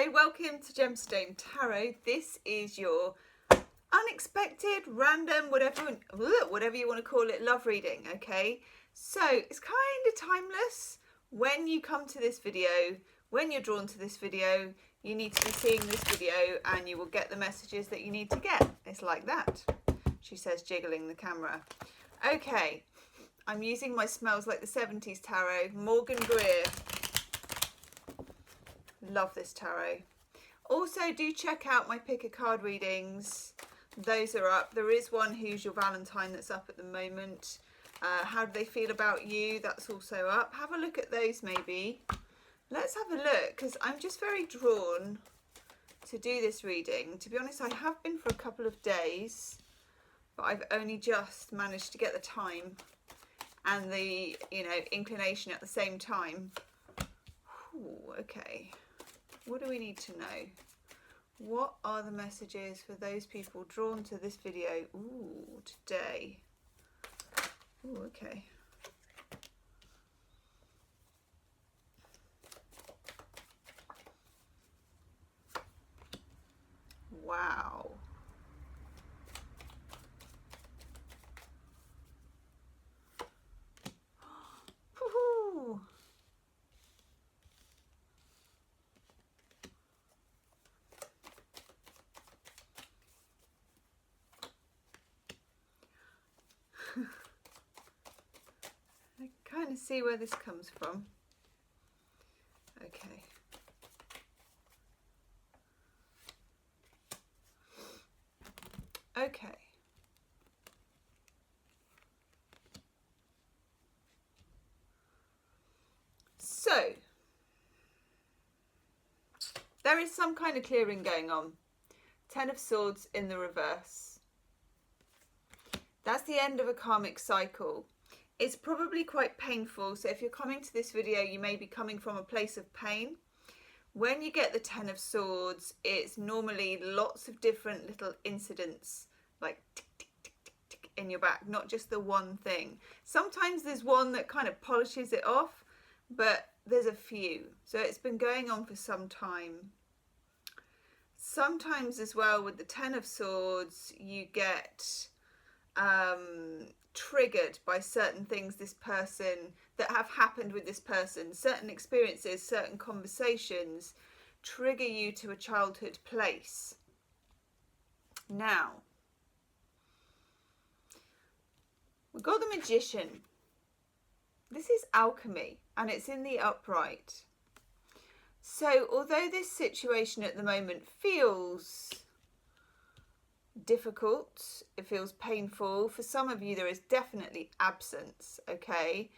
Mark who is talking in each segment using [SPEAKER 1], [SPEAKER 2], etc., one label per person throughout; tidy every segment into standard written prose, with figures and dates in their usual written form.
[SPEAKER 1] Hello, welcome to Gemstone Tarot. This is your unexpected, random, whatever you want to call it, love reading, okay? So it's kind of timeless. When you come to this video, when you're drawn to this video, you need to be seeing this video and you will get the messages that you need to get. It's like that, she says, jiggling the camera. Okay, I'm using my Smells Like the 70s tarot, Morgan Greer. Love this tarot. Also, do check out my pick a card readings. Those are up. There is one, Who's Your Valentine, that's up at the moment. How do they feel about you? That's also up. Have a look at those maybe. Let's have a look, because I'm just very drawn to do this reading. To be honest, I have been for a couple of days, but I've only just managed to get the time and the, inclination at the same time. Ooh, okay. What do we need to know? What are the messages for those people drawn to this video? Ooh, today. Ooh, okay. Wow. Woohoo! I kind of see where this comes from. Okay. Okay. So, there is some kind of clearing going on. Ten of Swords in the reverse. That's the end of a karmic cycle. It's probably quite painful, so if you're coming to this video, you may be coming from a place of pain. When you get the Ten of Swords, it's normally lots of different little incidents, like tick, tick, tick, tick, tick in your back, not just the one thing. Sometimes there's one that kind of polishes it off, but there's a few. So it's been going on for some time. Sometimes as well with the Ten of Swords, you get triggered by certain things that have happened with this person. Certain experiences, certain conversations trigger you to a childhood place. Now, we've got the Magician. This is alchemy and it's in the upright. So although this situation at the moment feels difficult, it feels painful, for some of you there is definitely absence, okay?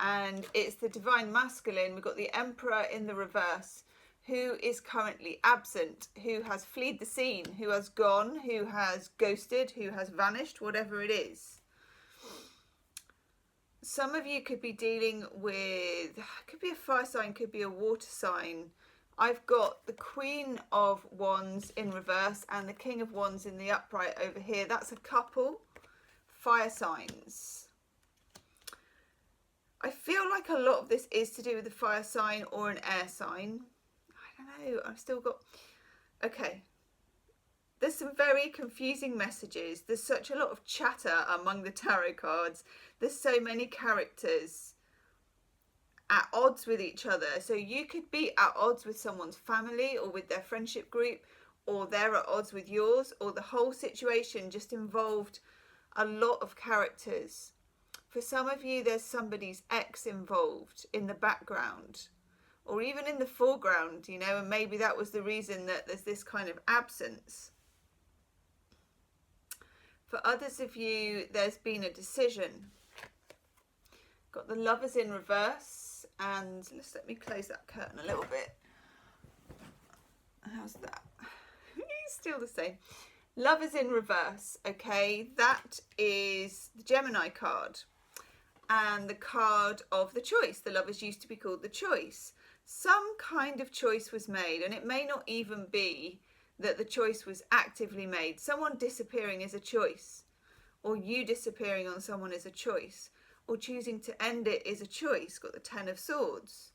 [SPEAKER 1] And it's the divine masculine. We've got the Emperor in the reverse, who is currently absent, who has fled the scene, who has gone, who has ghosted, who has vanished, whatever it is. Some of you could be dealing with, could be a fire sign, could be a water sign. I've got the Queen of Wands in reverse and the King of Wands in the upright over here. That's a couple. Fire signs. I feel like a lot of this is to do with the fire sign or an air sign. I don't know. I've still got... Okay. There's some very confusing messages. There's such a lot of chatter among the tarot cards. There's so many characters at odds with each other. So you could be at odds with someone's family or with their friendship group, or they're at odds with yours, or the whole situation just involved a lot of characters. For some of you, there's somebody's ex involved in the background or even in the foreground, and maybe that was the reason that there's this kind of absence. For others of you, there's been a decision. Got the Lovers in reverse. And let me close that curtain a little bit. How's that? It's still the same. Lovers in reverse, okay? That is the Gemini card. And the card of the choice. The Lovers used to be called the choice. Some kind of choice was made, and it may not even be that the choice was actively made. Someone disappearing is a choice. Or you disappearing on someone is a choice. Or choosing to end it is a choice. Got the Ten of Swords.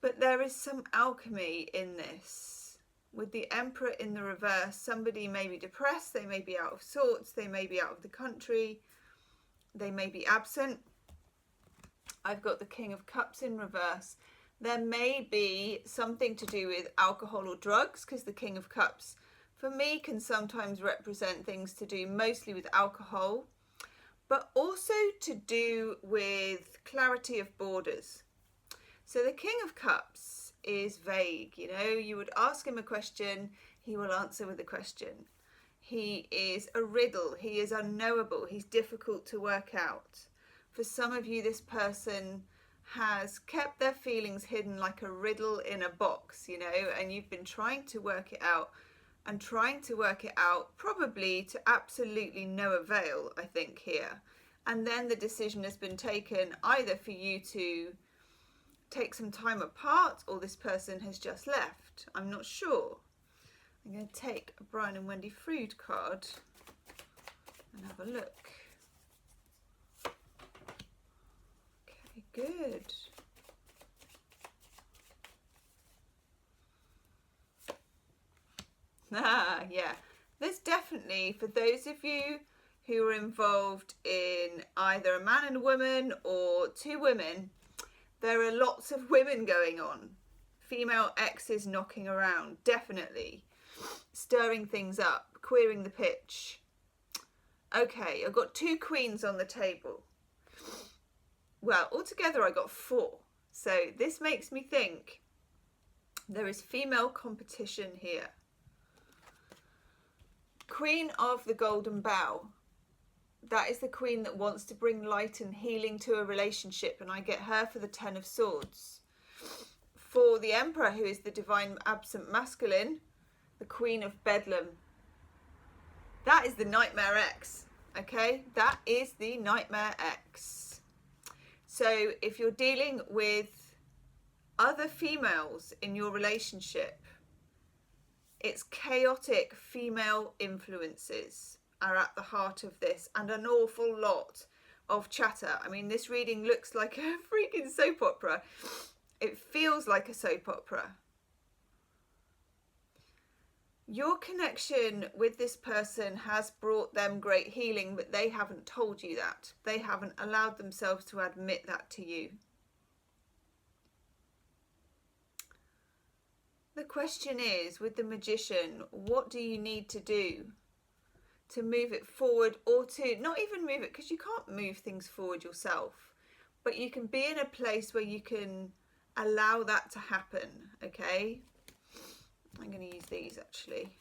[SPEAKER 1] But there is some alchemy in this. With the Emperor in the reverse, somebody may be depressed, they may be out of sorts, they may be out of the country, they may be absent. I've got the King of Cups in reverse. There may be something to do with alcohol or drugs, because the King of Cups for me can sometimes represent things to do mostly with alcohol, but also to do with clarity of borders. So the King of Cups is vague, you know, you would ask him a question, he will answer with a question. He is a riddle, he is unknowable, he's difficult to work out. For some of you, this person has kept their feelings hidden like a riddle in a box, you know, and you've been trying to work it out and trying to work it out probably to absolutely no avail, I think, here. And then the decision has been taken either for you to take some time apart, or this person has just left. I'm not sure. I'm going to take a Brian and Wendy Frood card and have a look. Okay, good. Yeah. There's definitely, for those of you who are involved in either a man and a woman or two women, there are lots of women going on. Female exes knocking around, definitely. Stirring things up, queering the pitch. Okay, I've got two queens on the table. Well, altogether I got 4. So this makes me think there is female competition here. Queen of the Golden Bow. That is the queen that wants to bring light and healing to a relationship, and I get her for the 10 of Swords. For the Emperor, who is the divine absent masculine, the Queen of Bedlam. That is the Nightmare X, okay? That is the Nightmare X. So if you're dealing with other females in your relationship, it's chaotic female influences are at the heart of this, and an awful lot of chatter. I mean, this reading looks like a freaking soap opera. It feels like a soap opera. Your connection with this person has brought them great healing, but they haven't told you that. They haven't allowed themselves to admit that to you. The question is, with the Magician, what do you need to do to move it forward, or to not even move it, because you can't move things forward yourself, but you can be in a place where you can allow that to happen, okay? I'm going to use these actually.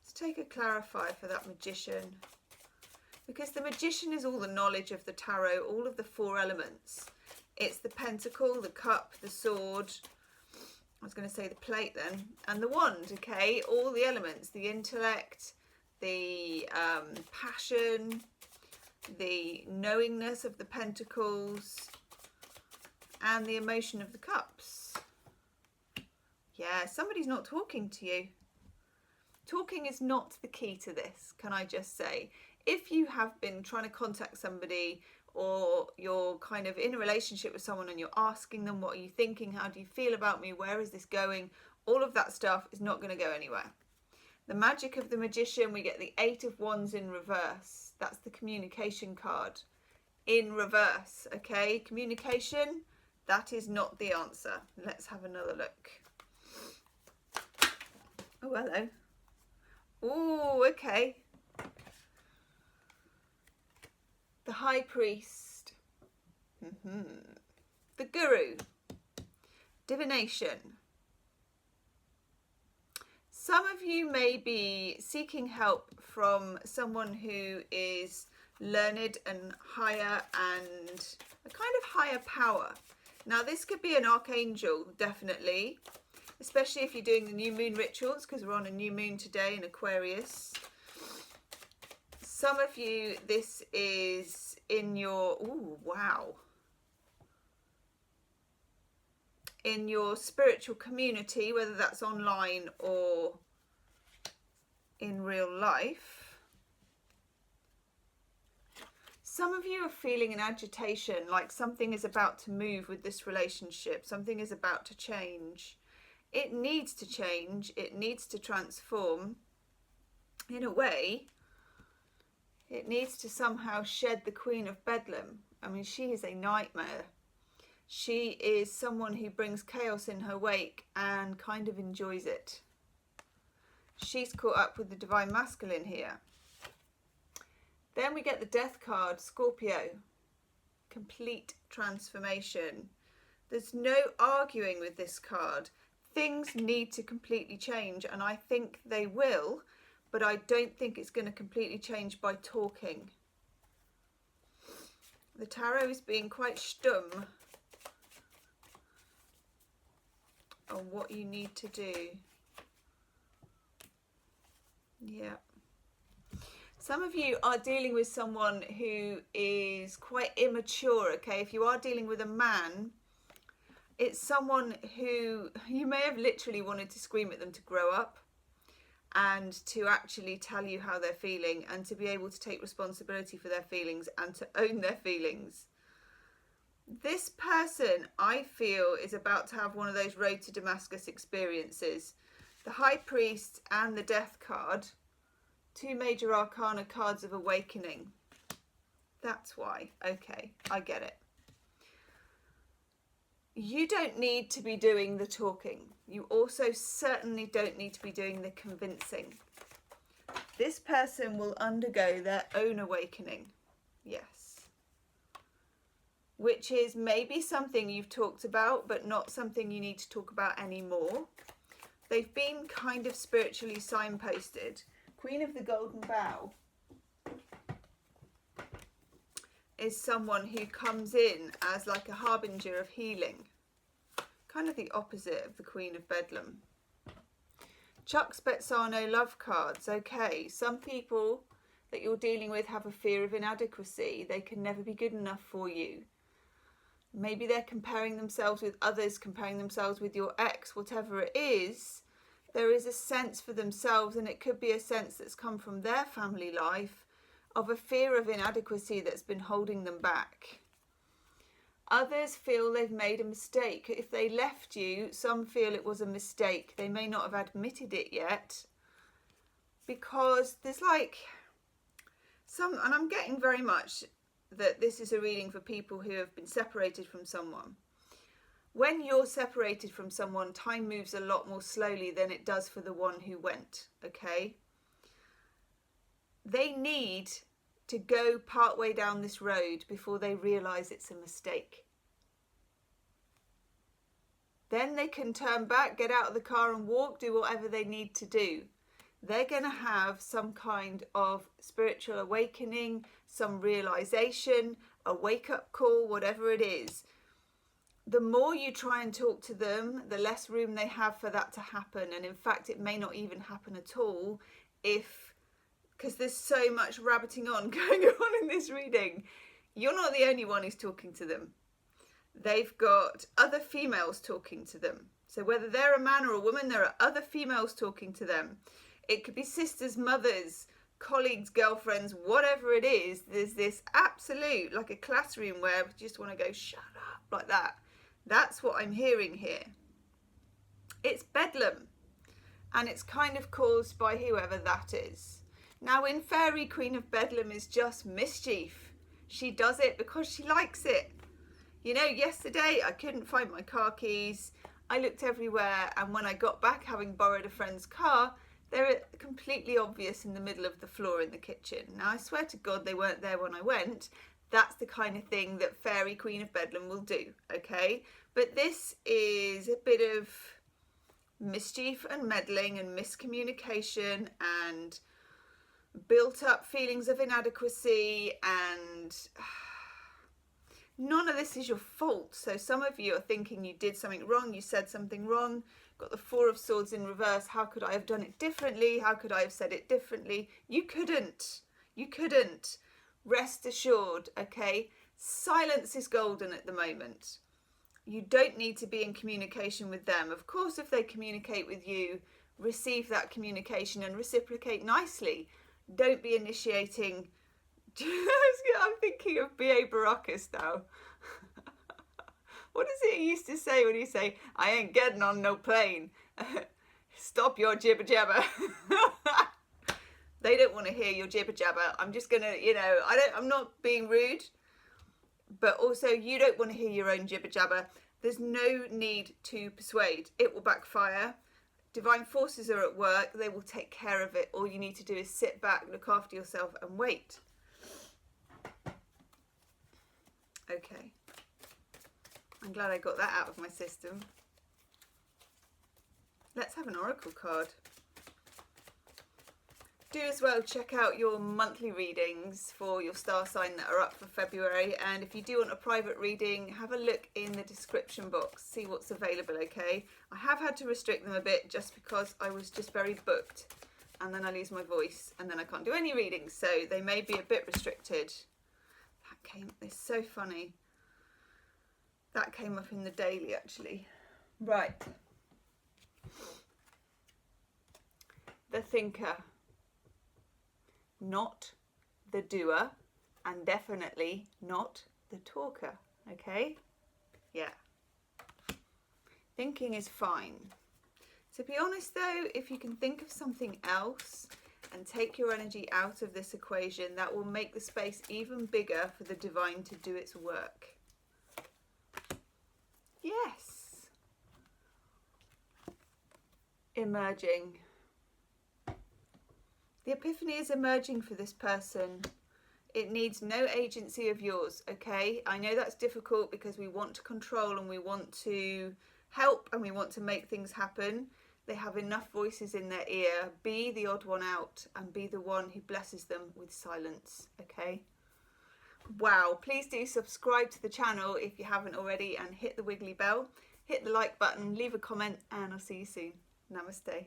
[SPEAKER 1] Let's take a clarifier for that Magician, because the Magician is all the knowledge of the tarot, all of the 4 elements. It's the Pentacle, the Cup, the Sword, I was going to say the Plate then, and the Wand, okay? All the elements, the intellect, the passion, the knowingness of the Pentacles, and the emotion of the Cups. Yeah, somebody's not talking to you. Talking is not the key to this, can I just say. If you have been trying to contact somebody, or you're kind of in a relationship with someone and you're asking them, what are you thinking? How do you feel about me? Where is this going? All of that stuff is not going to go anywhere. The magic of the Magician, we get the 8 of Wands in reverse. That's the communication card in reverse, okay? Communication, that is not the answer. Let's have another look. Oh, hello. Oh, okay. The High Priest. The Guru. Divination. Some of you may be seeking help from someone who is learned and higher, and a kind of higher power. Now this could be an archangel, definitely, especially if you're doing the new moon rituals, because we're on a new moon today in Aquarius. Some of you, this is in your, ooh, wow, in your spiritual community, whether that's online or in real life. Some of you are feeling an agitation, like something is about to move with this relationship. Something is about to change. It needs to change. It needs to transform. In a way, it needs to somehow shed the Queen of Bedlam. I mean, she is a nightmare. She is someone who brings chaos in her wake and kind of enjoys it. She's caught up with the Divine Masculine here. Then we get the Death card, Scorpio. Complete transformation. There's no arguing with this card. Things need to completely change, and I think they will, but I don't think it's going to completely change by talking. The tarot is being quite stum on what you need to do. Yeah. Some of you are dealing with someone who is quite immature, okay? If you are dealing with a man, it's someone who you may have literally wanted to scream at them to grow up and to actually tell you how they're feeling and to be able to take responsibility for their feelings and to own their feelings. This person, I feel, is about to have one of those road to Damascus experiences. The High Priest and the Death card. Two major arcana cards of awakening. That's why. Okay, I get it. You don't need to be doing the talking. You also certainly don't need to be doing the convincing. This person will undergo their own awakening. Yes. Which is maybe something you've talked about, but not something you need to talk about anymore. They've been kind of spiritually signposted. Queen of the Golden Bow is someone who comes in as like a harbinger of healing. Kind of the opposite of the Queen of Bedlam. Chuck Spezzano love cards. Okay, some people that you're dealing with have a fear of inadequacy. They can never be good enough for you. Maybe they're comparing themselves with others, comparing themselves with your ex, whatever it is. There is a sense for themselves, and it could be a sense that's come from their family life, of a fear of inadequacy that's been holding them back. Others feel they've made a mistake. If they left you, some feel it was a mistake. They may not have admitted it yet, because there's like some, and I'm getting very much that this is a reading for people who have been separated from someone. When you're separated from someone, time moves a lot more slowly than it does for the one who went, okay? They need to go part way down this road before they realise it's a mistake. Then they can turn back, get out of the car and walk, do whatever they need to do. They're going to have some kind of spiritual awakening, some realisation, a wake-up call, whatever it is. The more you try and talk to them, the less room they have for that to happen. And in fact, it may not even happen at all because there's so much rabbiting on going on in this reading. You're not the only one who's talking to them. They've got other females talking to them. So whether they're a man or a woman, there are other females talking to them. It could be sisters, mothers, colleagues, girlfriends, whatever it is. There's this absolute, like a classroom where we just want to go, shut up, like that. That's what I'm hearing here. It's bedlam, and it's kind of caused by whoever that is. Now, in Fairy, Queen of Bedlam is just mischief. She does it because she likes it. You know, yesterday I couldn't find my car keys. I looked everywhere, and when I got back, having borrowed a friend's car, they're completely obvious in the middle of the floor in the kitchen. Now, I swear to God they weren't there when I went. That's the kind of thing that Fairy Queen of Bedlam will do, okay? But this is a bit of mischief and meddling and miscommunication and built up feelings of inadequacy, and none of this is your fault. So some of you are thinking you did something wrong, you said something wrong. Got the Four of Swords in reverse. How could I have done it differently? How could I have said it differently? You couldn't. You couldn't. Rest assured, okay? Silence is golden at the moment. You don't need to be in communication with them. Of course, if they communicate with you, receive that communication and reciprocate nicely. Don't be initiating I'm thinking of B.A. Baracus now. What is it he used to say when he say, I ain't getting on no plane? Stop your jibber jabber. They don't want to hear your jibber jabber. I'm just gonna, I'm not being rude, but also you don't want to hear your own jibber jabber. There's no need to persuade. It will backfire. Divine forces are at work. They will take care of it. All you need to do is sit back, look after yourself and wait. Okay. I'm glad I got that out of my system. Let's have an oracle card. Do as well check out your monthly readings for your star sign that are up for February, and if you do want a private reading, have a look in the description box, see what's available, okay? I have had to restrict them a bit just because I was just very booked, and then I lose my voice and then I can't do any readings, so they may be a bit restricted. It's so funny. That came up in the daily actually. Right. The thinker. Not the doer, and definitely not the talker, okay? Yeah. Thinking is fine. To be honest though, if you can think of something else and take your energy out of this equation, that will make the space even bigger for the divine to do its work. Yes. Emerging. The epiphany is emerging for this person. It needs no agency of yours, okay? I know that's difficult because we want to control and we want to help and we want to make things happen. They have enough voices in their ear. Be the odd one out and be the one who blesses them with silence, okay? Wow, please do subscribe to the channel if you haven't already and hit the wiggly bell. Hit the like button, leave a comment, and I'll see you soon. Namaste.